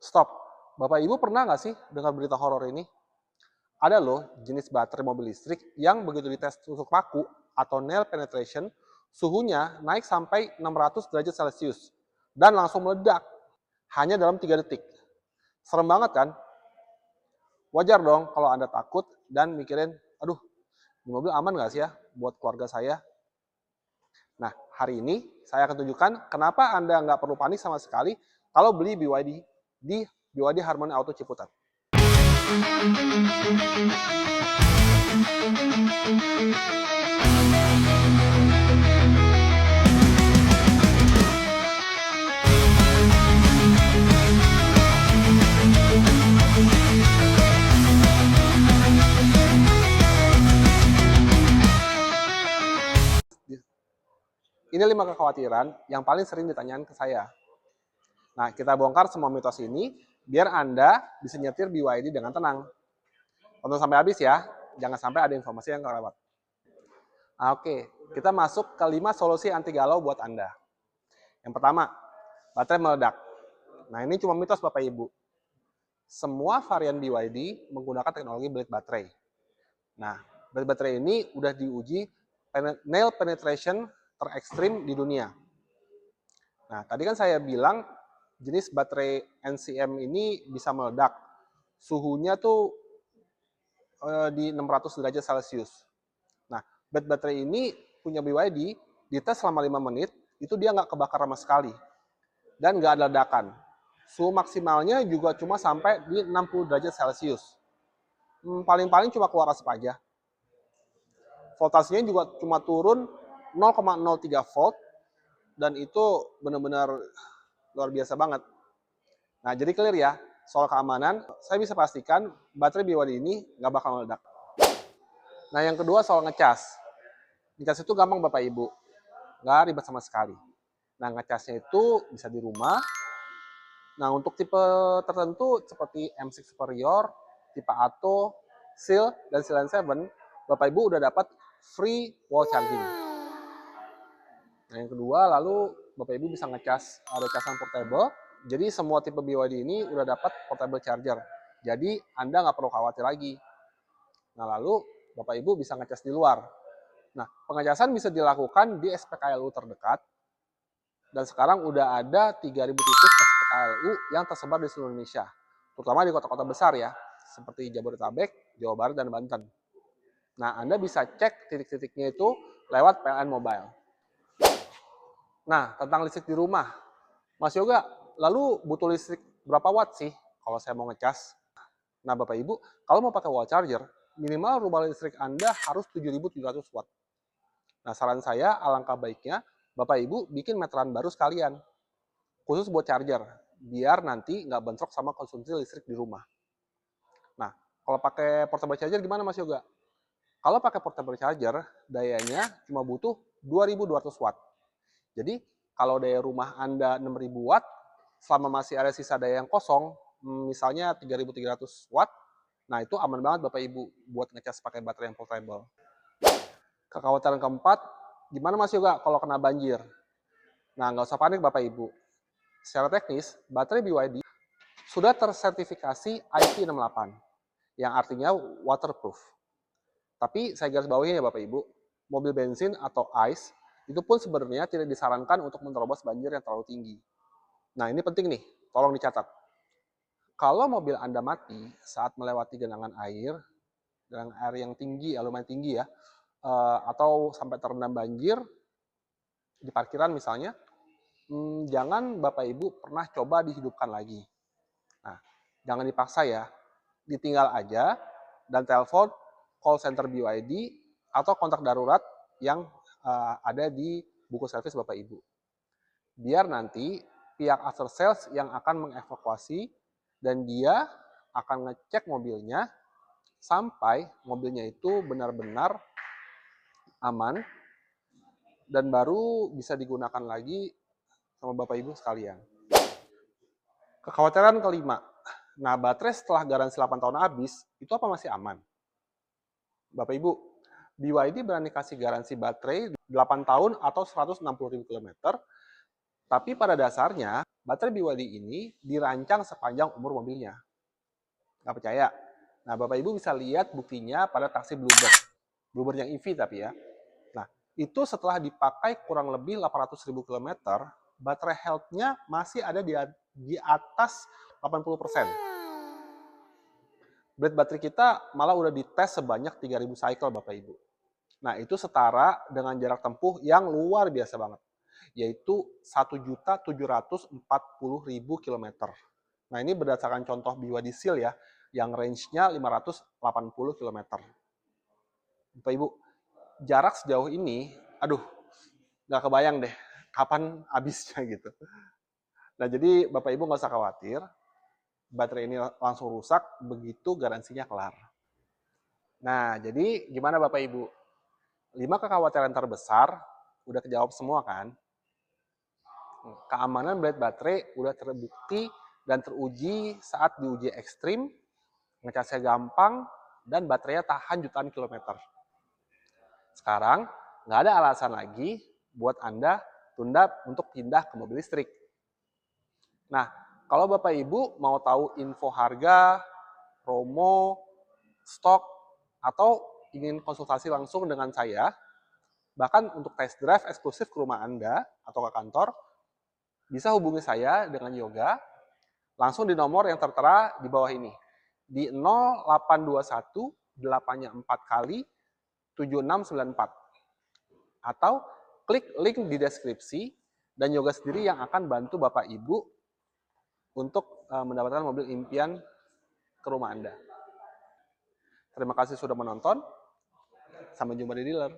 Stop. Bapak Ibu pernah nggak sih dengar berita horor ini? Ada loh jenis baterai mobil listrik yang begitu dites tusuk paku atau nail penetration, suhunya naik sampai 600 derajat Celcius dan langsung meledak hanya dalam 3 detik. Serem banget kan? Wajar dong kalau Anda takut dan mikirin, aduh, di mobil aman nggak sih ya buat keluarga saya? Nah, hari ini saya akan tunjukkan kenapa Anda nggak perlu panik sama sekali kalau beli BYD di BYD Harmony Auto Ciputat. Ini 5 kekhawatiran yang paling sering ditanyakan ke saya. Nah, kita bongkar semua mitos ini biar Anda bisa nyetir BYD dengan tenang. Tonton sampai habis ya, jangan sampai ada informasi yang kelewat. Oke, kita masuk ke 5 solusi anti galau buat Anda. Yang pertama, baterai meledak. Nah, ini cuma mitos Bapak Ibu. Semua varian BYD menggunakan teknologi blade baterai. Nah, blade baterai ini udah diuji nail penetration terekstrim di dunia. Nah, tadi kan saya bilang jenis baterai NCM ini bisa meledak. Suhunya tuh di 600 derajat Celcius. Nah, baterai ini punya BYD, dites selama 5 menit, itu dia nggak kebakar sama sekali. Dan nggak ada ledakan. Suhu maksimalnya juga cuma sampai di 60 derajat Celcius. Paling-paling cuma keluar asap aja. Voltasenya juga cuma turun 0,03 volt, dan itu benar-benar luar biasa banget. Nah, jadi clear ya, soal keamanan, saya bisa pastikan baterai BYD ini nggak bakal meledak. Nah, yang kedua soal ngecas. Ngecas itu gampang Bapak Ibu, nggak ribet sama sekali. Nah, ngecasnya itu bisa di rumah. Nah, untuk tipe tertentu seperti M6 Superior, tipe Atto, Seal, dan Seal 7, Bapak Ibu udah dapat free wall charging. Nah, yang kedua, lalu Bapak Ibu bisa ngecas, ada casan portable. Jadi semua tipe BYD ini udah dapat portable charger. Jadi Anda nggak perlu khawatir lagi. Nah, lalu Bapak Ibu bisa ngecas di luar. Nah, pengecasan bisa dilakukan di SPKLU terdekat. Dan sekarang udah ada 3.000 titik SPKLU yang tersebar di seluruh Indonesia. Terutama di kota-kota besar ya, seperti Jabodetabek, Jawa Barat, dan Banten. Nah, Anda bisa cek titik-titiknya itu lewat PLN Mobile. Nah, tentang listrik di rumah. Mas Yoga, lalu butuh listrik berapa watt sih kalau saya mau ngecas? Nah, Bapak Ibu, kalau mau pakai wall charger, minimal rumah listrik Anda harus 7.700 watt. Nah, saran saya alangkah baiknya Bapak Ibu bikin meteran baru sekalian, khusus buat charger, biar nanti nggak bentrok sama konsumsi listrik di rumah. Nah, kalau pakai portable charger gimana Mas Yoga? Kalau pakai portable charger, dayanya cuma butuh 2.200 watt. Jadi, kalau daya rumah Anda 6.000 watt, selama masih ada sisa daya yang kosong, misalnya 3.300 watt, nah itu aman banget Bapak Ibu buat ngecas pakai baterai yang portable. Kekhawatiran keempat, gimana Mas Yoga kalau kena banjir? Nah, nggak usah panik Bapak Ibu. Secara teknis, baterai BYD sudah tersertifikasi IP68, yang artinya waterproof. Tapi saya garis bawahi ya Bapak Ibu, mobil bensin atau ICE itu pun sebenarnya tidak disarankan untuk menerobos banjir yang terlalu tinggi. Nah, ini penting nih, tolong dicatat. Kalau mobil Anda mati saat melewati genangan air yang tinggi, lumayan tinggi ya, atau sampai terendam banjir di parkiran misalnya, jangan Bapak Ibu pernah coba dihidupkan lagi. Nah, jangan dipaksa ya, ditinggal aja dan telepon call center BYD atau kontak darurat yang ada di buku servis Bapak Ibu. Biar nanti pihak after sales yang akan mengevakuasi dan dia akan ngecek mobilnya sampai mobilnya itu benar-benar aman dan baru bisa digunakan lagi sama Bapak Ibu sekalian. Kekhawatiran kelima, nah baterai setelah garansi 8 tahun habis, itu apa masih aman? Bapak Ibu, BYD berani kasih garansi baterai 8 tahun atau 160.000 km, tapi pada dasarnya baterai BYD ini dirancang sepanjang umur mobilnya. Nggak percaya? Nah, Bapak Ibu bisa lihat buktinya pada taksi Bluebird. Bluebird yang EV tapi ya. Nah, itu setelah dipakai kurang lebih 800.000 km, baterai health-nya masih ada di atas 80%. Blade baterai kita malah udah dites sebanyak 3.000 cycle, Bapak Ibu. Nah, itu setara dengan jarak tempuh yang luar biasa banget, yaitu 1.740.000 km. Nah, ini berdasarkan contoh BYD Seal ya, yang range-nya 580 km. Bapak Ibu, jarak sejauh ini, aduh, nggak kebayang deh kapan habisnya gitu. Nah, jadi Bapak Ibu nggak usah khawatir, baterai ini langsung rusak begitu garansinya kelar. Nah, jadi gimana Bapak Ibu? 5 kekhawatiran terbesar udah kejawab semua kan? Keamanan blade baterai udah terbukti dan teruji saat diuji ekstrim, ngecasnya gampang, dan baterainya tahan jutaan kilometer. Sekarang, nggak ada alasan lagi buat Anda tunda untuk pindah ke mobil listrik. Nah, kalau Bapak Ibu mau tahu info harga, promo, stok, atau ingin konsultasi langsung dengan saya, bahkan untuk test drive eksklusif ke rumah Anda atau ke kantor, bisa hubungi saya dengan Yoga langsung di nomor yang tertera di bawah ini. Di 0821 8-nya 4 kali 7694. Atau klik link di deskripsi dan Yoga sendiri yang akan bantu Bapak Ibu untuk mendapatkan mobil impian ke rumah Anda. Terima kasih sudah menonton. Sampai jumpa di dealer.